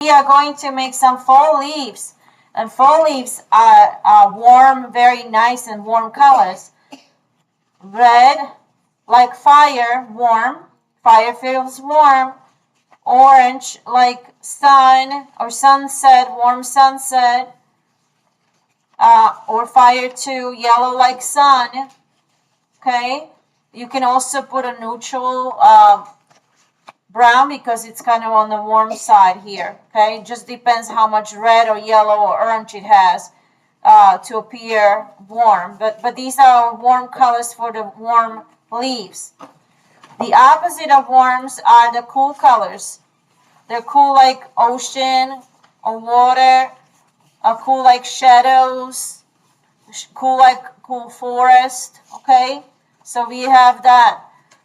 We are going to make some fall leaves. And fall leaves are warm, very nice and warm colors. Red, like fire, warm. Fire feels warm. Orange, like sun or sunset, warm sunset. Or fire too. Yellow, like sun. Okay. You can also put a neutral brown because it's kind of on the warm side here. Okay. It just depends how much red or yellow or orange it has to appear warm. But these are warm colors for the warm leaves. The opposite of warms are the cool colors. They're cool like ocean or water, cool like shadows, cool forest. Okay, so we have that.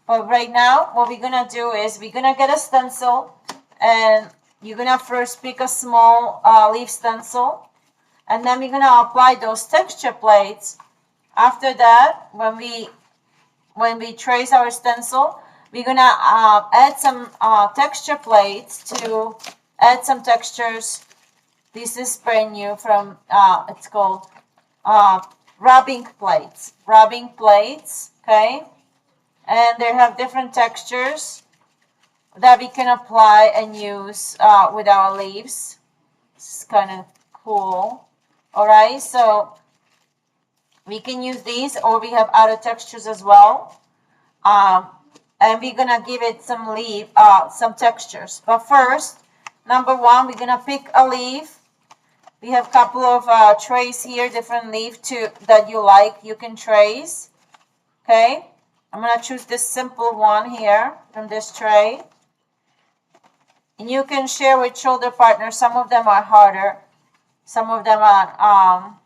But right now, what we're gonna do is we're gonna get a stencil, and you're gonna first pick a small leaf stencil, and then we're gonna apply those texture plates. After that, when we trace our stencil, we're gonna add some texture plates to add some textures. This is brand new from it's called rubbing plates. Rubbing plates, okay, and they have different textures that we can apply and use with our leaves. It's kind of cool. All right, so we can use these, or we have other textures as well. And we're gonna give it some textures. But first, number one, we're gonna pick a leaf. We have a couple of trays here, different leaf that you like. You can trace. Okay, I'm gonna choose this simple one here from this tray. And you can share with shoulder partners. Some of them are harder. Some of them are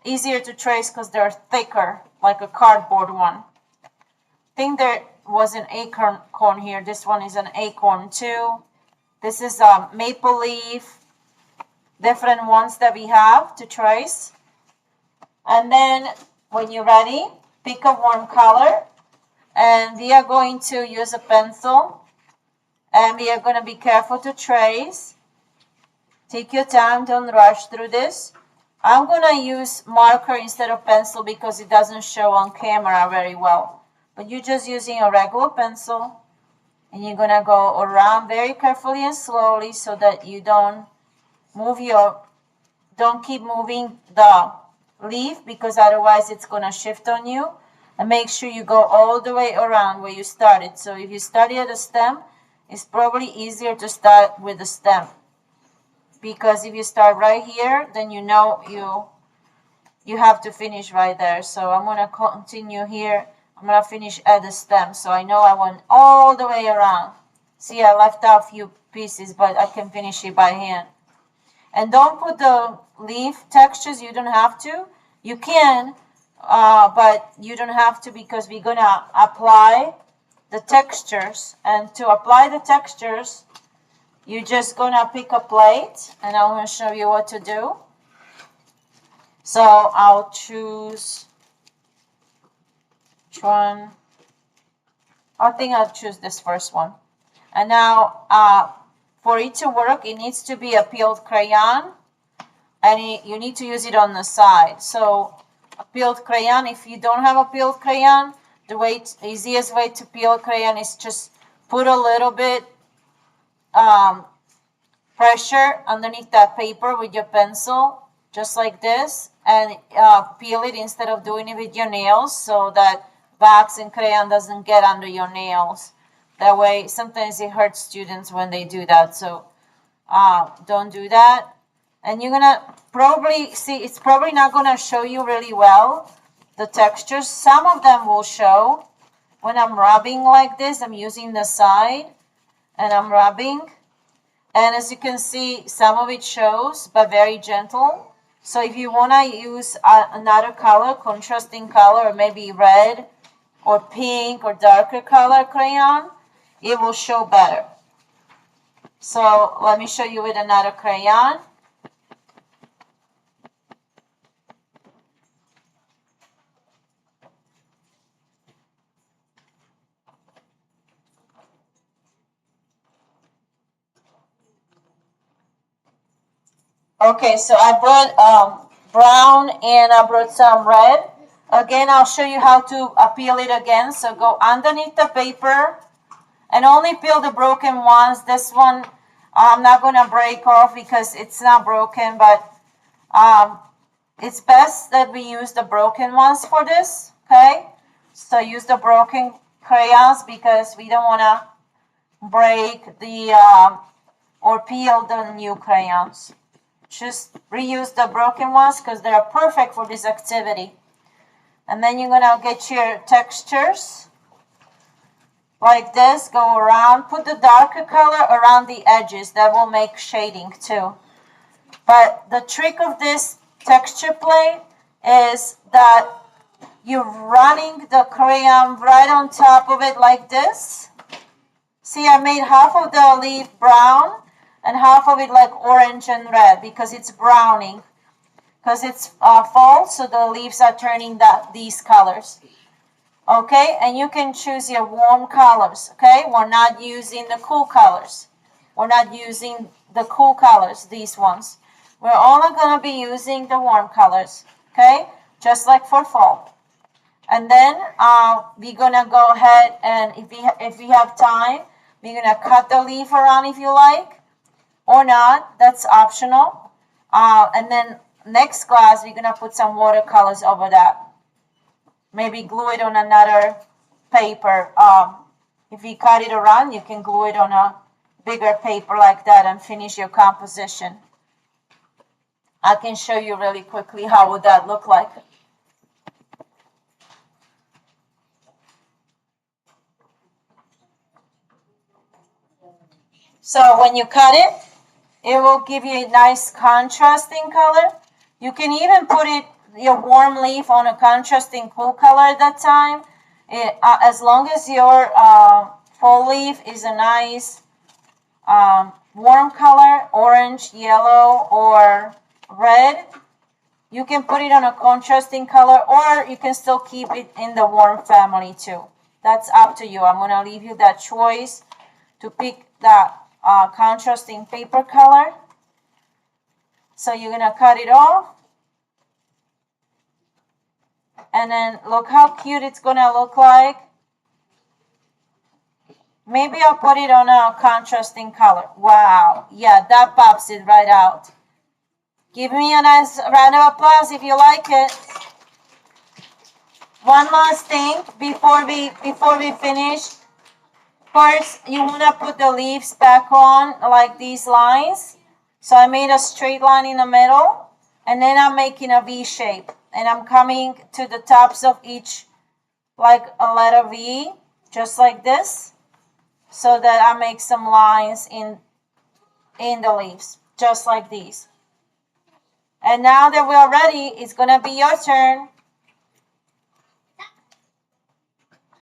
easier to trace because they're thicker, like a cardboard one. I think there was an acorn here. This one is an acorn too. This is a maple leaf. Different ones that we have to trace. And then when you're ready, pick a warm color. And we are going to use a pencil. And we are going to be careful to trace. Take your time, don't rush through this. I'm going to use marker instead of pencil because it doesn't show on camera very well. But you're just using a regular pencil. And you're going to go around very carefully and slowly so that you don't keep moving the leaf, because otherwise it's going to shift on you. And make sure you go all the way around where you started. So if you started at the stem, it's probably easier to start with the stem, because if you start right here, then you know you have to finish right there. So I'm going to continue here. I'm going to finish at the stem, so I know I went all the way around. See, I left out a few pieces, but I can finish it by hand. And don't put the leaf textures. You don't have to. You can, but you don't have to, because we're going to apply the textures. And to apply the textures, you're just going to pick a plate, and I'm going to show you what to do. So I'll choose which one. I think I'll choose this first one. And now, for it to work, it needs to be a peeled crayon, and you need to use it on the side. So a peeled crayon, if you don't have a peeled crayon, the easiest way to peel a crayon is just put a little bit pressure underneath that paper with your pencil, just like this, and peel it instead of doing it with your nails, so that wax and crayon doesn't get under your nails. That way, sometimes it hurts students when they do that, so don't do that. And you're gonna probably see, it's probably not gonna show you really well, the textures. Some of them will show. When I'm rubbing like this, I'm using the side, and I'm rubbing. And as you can see, some of it shows, but very gentle. So if you wanna use another color, contrasting color, or maybe red, or pink, or darker color crayon, it will show better. So let me show you with another crayon. Okay, so I brought brown and I brought some red. Again, I'll show you how to peel it again. So go underneath the paper and only peel the broken ones. This one I'm not going to break off because it's not broken, but it's best that we use the broken ones for this, okay? So use the broken crayons because we don't want to break the or peel the new crayons. Just reuse the broken ones because they're perfect for this activity. And then you're gonna get your textures like this, go around, put the darker color around the edges. That will make shading too. But the trick of this texture plate is that you're running the crayon right on top of it like this. See, I made half of the leaf brown and half of it like orange and red because it's browning. Because it's fall, so the leaves are turning these colors. Okay, and you can choose your warm colors. Okay, we're not using the cool colors. We're not using the cool colors, these ones. We're only going to be using the warm colors. Okay, just like for fall. And then we're going to go ahead and if we have time, we're going to cut the leaf around if you like or not. That's optional. And then next class, we're going to put some watercolors over that. Maybe glue it on another paper. If you cut it around, you can glue it on a bigger paper like that and finish your composition. I can show you really quickly how would that look like. So when you cut it, it will give you a nice contrasting color. You can even put your warm leaf on a contrasting cool color at that time. As long as your fall leaf is a nice warm color, orange, yellow, or red, you can put it on a contrasting color, or you can still keep it in the warm family too. That's up to you. I'm going to leave you that choice to pick that contrasting paper color. So you're going to cut it off. And then look how cute it's going to look like. Maybe I'll put it on a contrasting color. Wow. Yeah, that pops it right out. Give me a nice round of applause if you like it. One last thing before we finish. First, you want to put the leaves back on like these lines. So I made a straight line in the middle, and then I'm making a V shape. And I'm coming to the tops of each like a letter V, just like this, so that I make some lines in the leaves, just like these. And now that we're ready, it's going to be your turn.